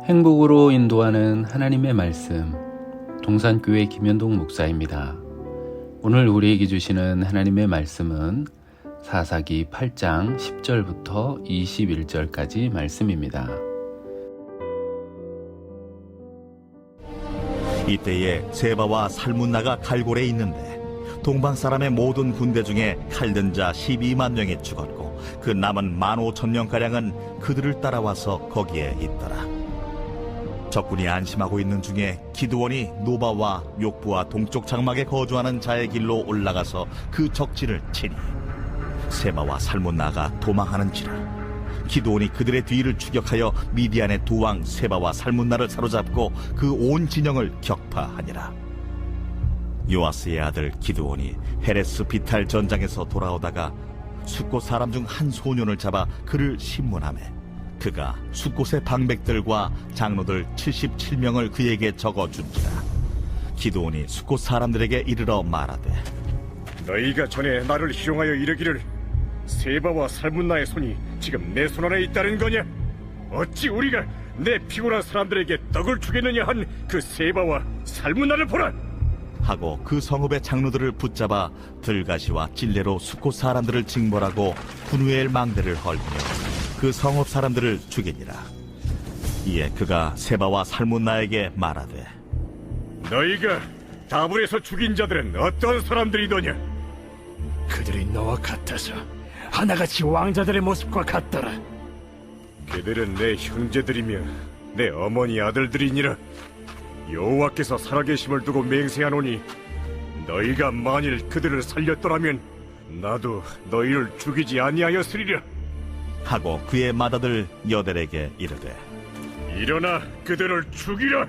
행복으로 인도하는 하나님의 말씀, 동산교회 김현동 목사입니다. 오늘 우리에게 주시는 하나님의 말씀은 사사기 8장 10절부터 21절까지 말씀입니다. 이때에 세바와 살문나가 갈골에 있는데 동방 사람의 모든 군대 중에 칼든 자 12만 명이 죽었고 그 남은 15,000명가량은 그들을 따라와서 거기에 있더라. 적군이 안심하고 있는 중에 기드온이 노바와 욕부와 동쪽 장막에 거주하는 자의 길로 올라가서 그 적진을 치니 세바와 살문나가 도망하는지라. 기드온이 그들의 뒤를 추격하여 미디안의 두 왕 세바와 살문나를 사로잡고 그 온 진영을 격파하니라. 요아스의 아들 기드온이 헤레스 비탈 전장에서 돌아오다가 숫곳 사람 중 한 소년을 잡아 그를 신문하매 그가 숫곳의 방백들과 장로들 77명을 그에게 적어준지라. 기드온이 숫곳 사람들에게 이르러 말하되 너희가 전에 나를 희롱하여 이르기를 세바와 살문나의 손이 지금 내 손 안에 있다는 거냐? 어찌 우리가 내 피곤한 사람들에게 떡을 주겠느냐 한 그 세바와 살문나를 보라! 하고 그 성읍의 장로들을 붙잡아 들가시와 찔레로 숫곳 사람들을 징벌하고 분우엘 망대를 헐며 그 성읍 사람들을 죽이니라. 이에 그가 세바와 살문나에게 말하되 너희가 다불에서 죽인 자들은 어떤 사람들이더냐? 그들이 너와 같아서 하나같이 왕자들의 모습과 같더라. 그들은 내 형제들이며 내 어머니 아들들이니라. 여호와께서 살아계심을 두고 맹세하노니 너희가 만일 그들을 살렸더라면 나도 너희를 죽이지 아니하였으리라. 하고 그의 맏아들 여델에게 이르되 일어나 그들을 죽이라.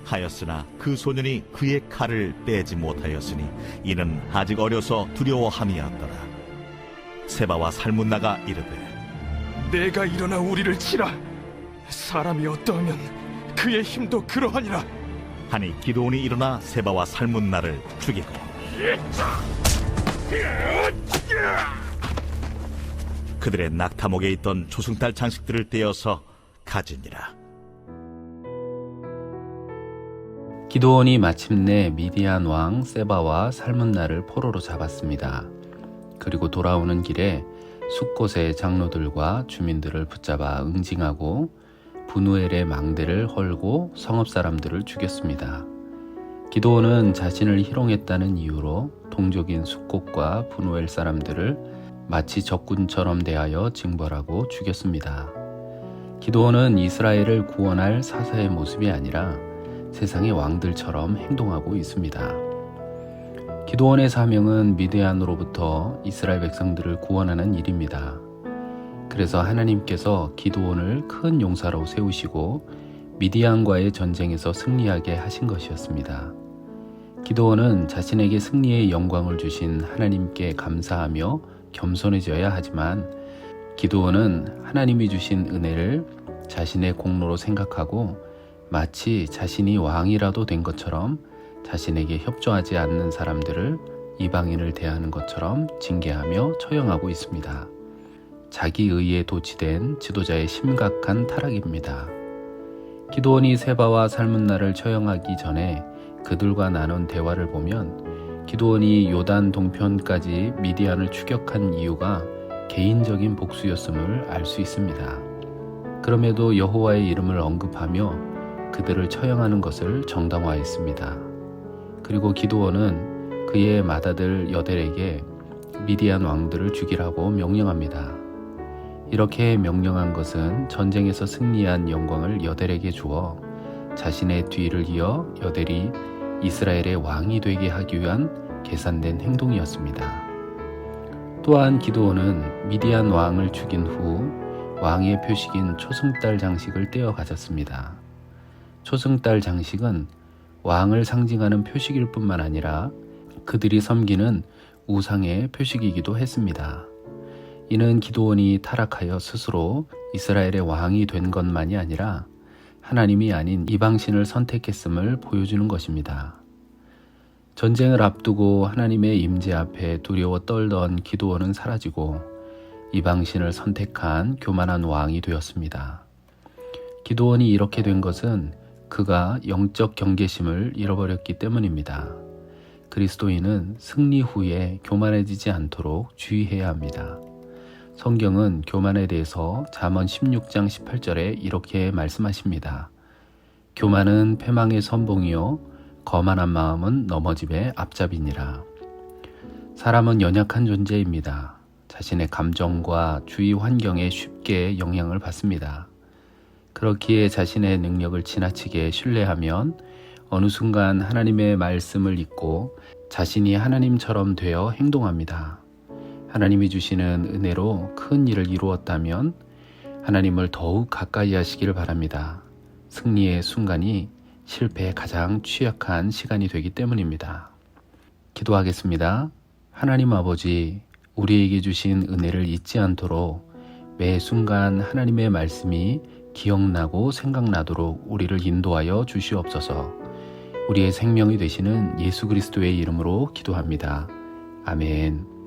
하였으나 그 소년이 그의 칼을 빼지 못하였으니 이는 아직 어려서 두려워함이었더라. 세바와 살문나가 이르되 내가 일어나 우리를 치라. 사람이 어떠하면 그의 힘도 그러하니라. 하니 기드온이 일어나 세바와 살문나를 죽이고 그들의 낙타목에 있던 조승달 장식들을 떼어서 가지니라. 기드온이 마침내 미디안 왕 세바와 살문나를 포로로 잡았습니다. 그리고 돌아오는 길에 숫곳의 장로들과 주민들을 붙잡아 응징하고 분우엘의 망대를 헐고 성읍 사람들을 죽였습니다. 기드온은 자신을 희롱했다는 이유로 동족인 숫곳과 분우엘 사람들을 마치 적군처럼 대하여 징벌하고 죽였습니다. 기드온은 이스라엘을 구원할 사사의 모습이 아니라 세상의 왕들처럼 행동하고 있습니다. 기드온의 사명은 미디안으로부터 이스라엘 백성들을 구원하는 일입니다. 그래서 하나님께서 기드온을 큰 용사로 세우시고 미디안과의 전쟁에서 승리하게 하신 것이었습니다. 기드온은 자신에게 승리의 영광을 주신 하나님께 감사하며 겸손해져야 하지만 기드온은 하나님이 주신 은혜를 자신의 공로로 생각하고 마치 자신이 왕이라도 된 것처럼 자신에게 협조하지 않는 사람들을 이방인을 대하는 것처럼 징계하며 처형하고 있습니다. 자기 의에 도취된 지도자의 심각한 타락입니다. 기드온이 세바와 살문나를 처형하기 전에 그들과 나눈 대화를 보면 기드온이 요단 동편까지 미디안을 추격한 이유가 개인적인 복수였음을 알 수 있습니다. 그럼에도 여호와의 이름을 언급하며 그들을 처형하는 것을 정당화했습니다. 그리고 기드온은 그의 맏아들 여델에게 미디안 왕들을 죽이라고 명령합니다. 이렇게 명령한 것은 전쟁에서 승리한 영광을 여델에게 주어 자신의 뒤를 이어 여델이 이스라엘의 왕이 되게 하기 위한 계산된 행동이었습니다. 또한 기드온은 미디안 왕을 죽인 후 왕의 표식인 초승달 장식을 떼어 가졌습니다. 초승달 장식은 왕을 상징하는 표식일 뿐만 아니라 그들이 섬기는 우상의 표식이기도 했습니다. 이는 기드온이 타락하여 스스로 이스라엘의 왕이 된 것만이 아니라 하나님이 아닌 이방신을 선택했음을 보여주는 것입니다. 전쟁을 앞두고 하나님의 임재 앞에 두려워 떨던 기드온은 사라지고 이방신을 선택한 교만한 왕이 되었습니다. 기도원이 이렇게 된 것은 그가 영적 경계심을 잃어버렸기 때문입니다. 그리스도인은 승리 후에 교만해지지 않도록 주의해야 합니다. 성경은 교만에 대해서 잠언 16장 18절에 이렇게 말씀하십니다. 교만은 패망의 선봉이요 거만한 마음은 넘어짐의 앞잡이니라. 사람은 연약한 존재입니다. 자신의 감정과 주위 환경에 쉽게 영향을 받습니다. 그렇기에 자신의 능력을 지나치게 신뢰하면 어느 순간 하나님의 말씀을 잊고 자신이 하나님처럼 되어 행동합니다. 하나님이 주시는 은혜로 큰 일을 이루었다면 하나님을 더욱 가까이 하시기를 바랍니다. 승리의 순간이 실패에 가장 취약한 시간이 되기 때문입니다. 기도하겠습니다. 하나님 아버지, 우리에게 주신 은혜를 잊지 않도록 매 순간 하나님의 말씀이 기억나고 생각나도록 우리를 인도하여 주시옵소서. 우리의 생명이 되시는 예수 그리스도의 이름으로 기도합니다. 아멘.